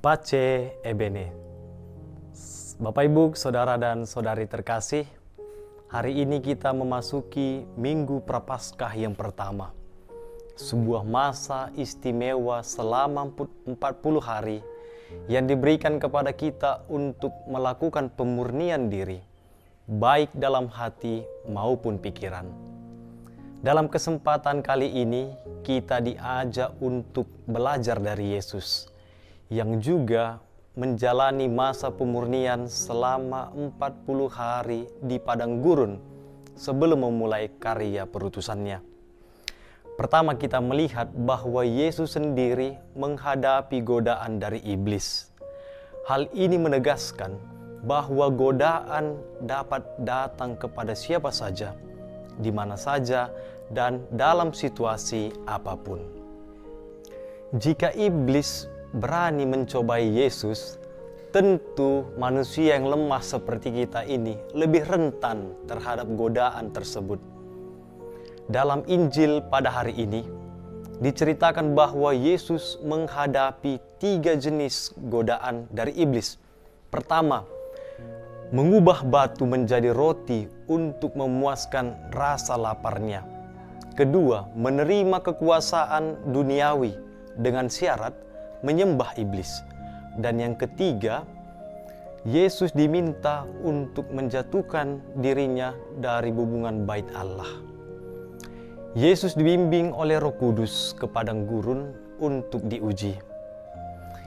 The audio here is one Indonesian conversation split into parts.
Pace e bene. Bapak Ibu, Saudara dan Saudari terkasih, hari ini kita memasuki Minggu Prapaskah yang pertama. Sebuah masa istimewa selama 40 hari yang diberikan kepada kita untuk melakukan pemurnian diri, baik dalam hati maupun pikiran. Dalam kesempatan kali ini, kita diajak untuk belajar dari Yesus, yang juga menjalani masa pemurnian selama 40 hari di padang gurun sebelum memulai karya perutusannya. Pertama, kita melihat bahwa Yesus sendiri menghadapi godaan dari iblis. Hal ini menegaskan bahwa godaan dapat datang kepada siapa saja, di mana saja, dan dalam situasi apapun. Jika iblis berani mencobai Yesus, tentu manusia yang lemah seperti kita ini lebih rentan terhadap godaan tersebut. Dalam Injil pada hari ini, diceritakan bahwa Yesus menghadapi 3 jenis godaan dari iblis. Pertama, mengubah batu menjadi roti untuk memuaskan rasa laparnya. Kedua, menerima kekuasaan duniawi dengan syarat menyembah iblis. Dan yang ketiga, Yesus diminta untuk menjatuhkan dirinya dari hubungan bait Allah. Yesus dibimbing oleh Roh Kudus ke padang gurun untuk diuji.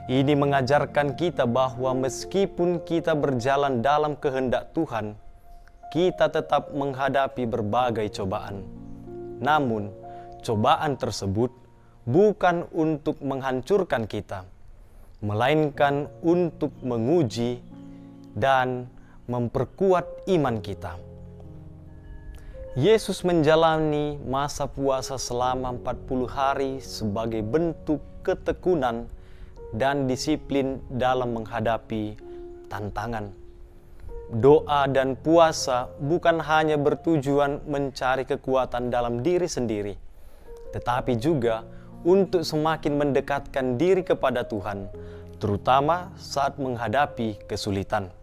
Ini mengajarkan kita bahwa meskipun kita berjalan dalam kehendak Tuhan, kita tetap menghadapi berbagai cobaan. Namun, cobaan tersebut bukan untuk menghancurkan kita, melainkan untuk menguji dan memperkuat iman kita. Yesus menjalani masa puasa selama 40 hari sebagai bentuk ketekunan dan disiplin dalam menghadapi tantangan. Doa dan puasa bukan hanya bertujuan mencari kekuatan dalam diri sendiri, tetapi juga untuk semakin mendekatkan diri kepada Tuhan, terutama saat menghadapi kesulitan.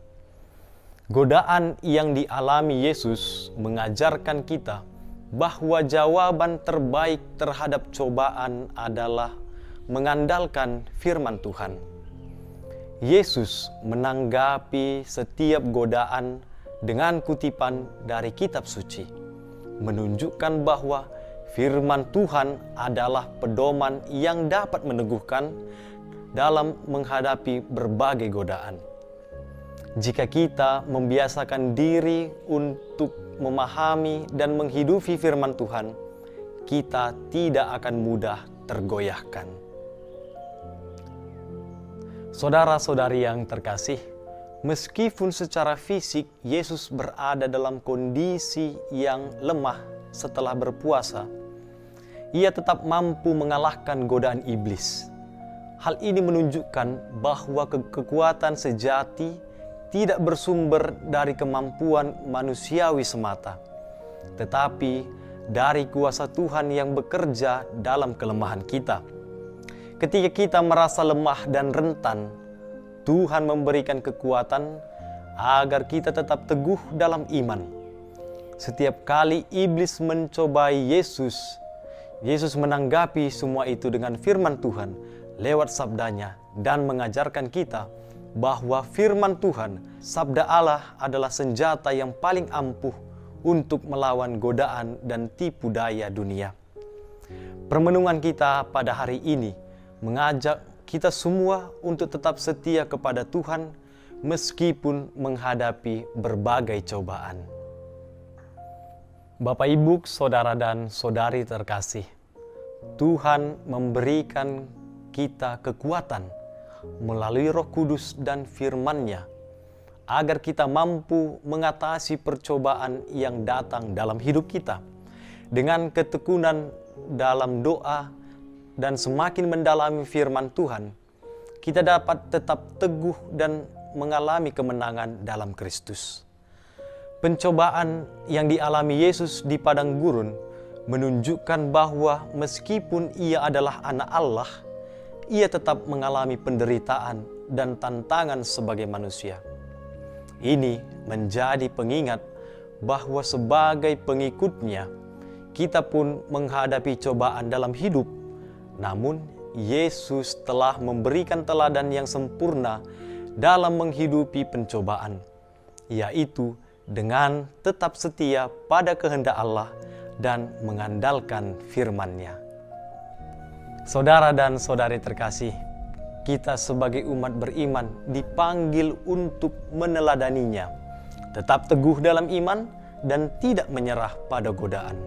Godaan yang dialami Yesus mengajarkan kita bahwa jawaban terbaik terhadap cobaan adalah mengandalkan firman Tuhan. Yesus menanggapi setiap godaan dengan kutipan dari kitab suci, menunjukkan bahwa firman Tuhan adalah pedoman yang dapat meneguhkan dalam menghadapi berbagai godaan. Jika kita membiasakan diri untuk memahami dan menghidupi firman Tuhan, kita tidak akan mudah tergoyahkan. Saudara-saudari yang terkasih, meskipun secara fisik Yesus berada dalam kondisi yang lemah setelah berpuasa, Ia tetap mampu mengalahkan godaan iblis. Hal ini menunjukkan bahwa kekuatan sejati tidak bersumber dari kemampuan manusiawi semata, tetapi dari kuasa Tuhan yang bekerja dalam kelemahan kita. Ketika kita merasa lemah dan rentan, Tuhan memberikan kekuatan agar kita tetap teguh dalam iman. Setiap kali iblis mencobai Yesus, Yesus menanggapi semua itu dengan firman Tuhan lewat sabdanya dan mengajarkan kita bahwa firman Tuhan, sabda Allah, adalah senjata yang paling ampuh untuk melawan godaan dan tipu daya dunia. Permenungan kita pada hari ini mengajak kita semua untuk tetap setia kepada Tuhan meskipun menghadapi berbagai cobaan. Bapak, Ibu, Saudara dan Saudari terkasih, Tuhan memberikan kita kekuatan melalui Roh Kudus dan firman-Nya agar kita mampu mengatasi percobaan yang datang dalam hidup kita. Dengan ketekunan dalam doa dan semakin mendalami firman Tuhan, kita dapat tetap teguh dan mengalami kemenangan dalam Kristus. Pencobaan yang dialami Yesus di padang gurun menunjukkan bahwa meskipun Ia adalah anak Allah, Ia tetap mengalami penderitaan dan tantangan sebagai manusia. Ini menjadi pengingat bahwa sebagai pengikutnya, kita pun menghadapi cobaan dalam hidup. Namun, Yesus telah memberikan teladan yang sempurna dalam menghidupi pencobaan, yaitu dengan tetap setia pada kehendak Allah dan mengandalkan firman-Nya. Saudara dan saudari terkasih, kita sebagai umat beriman dipanggil untuk meneladaninya, tetap teguh dalam iman dan tidak menyerah pada godaan.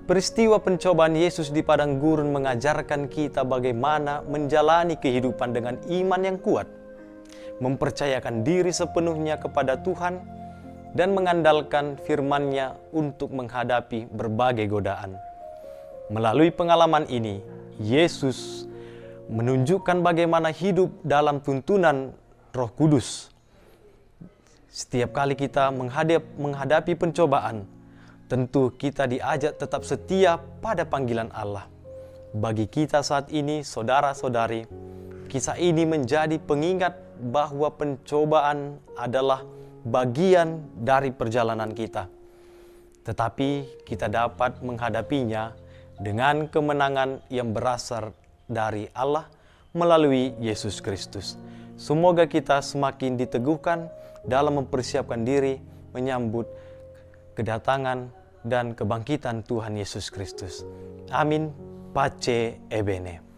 Peristiwa pencobaan Yesus di padang gurun mengajarkan kita bagaimana menjalani kehidupan dengan iman yang kuat, mempercayakan diri sepenuhnya kepada Tuhan, dan mengandalkan firman-Nya untuk menghadapi berbagai godaan. Melalui pengalaman ini, Yesus menunjukkan bagaimana hidup dalam tuntunan Roh Kudus. Setiap kali kita menghadapi pencobaan, tentu kita diajak tetap setia pada panggilan Allah. Bagi kita saat ini, saudara-saudari, kisah ini menjadi pengingat bahwa pencobaan adalah bagian dari perjalanan kita. Tetapi kita dapat menghadapinya dengan kemenangan yang berasal dari Allah melalui Yesus Kristus. Semoga kita semakin diteguhkan dalam mempersiapkan diri menyambut kedatangan dan kebangkitan Tuhan Yesus Kristus. Amin. Pace Ebene.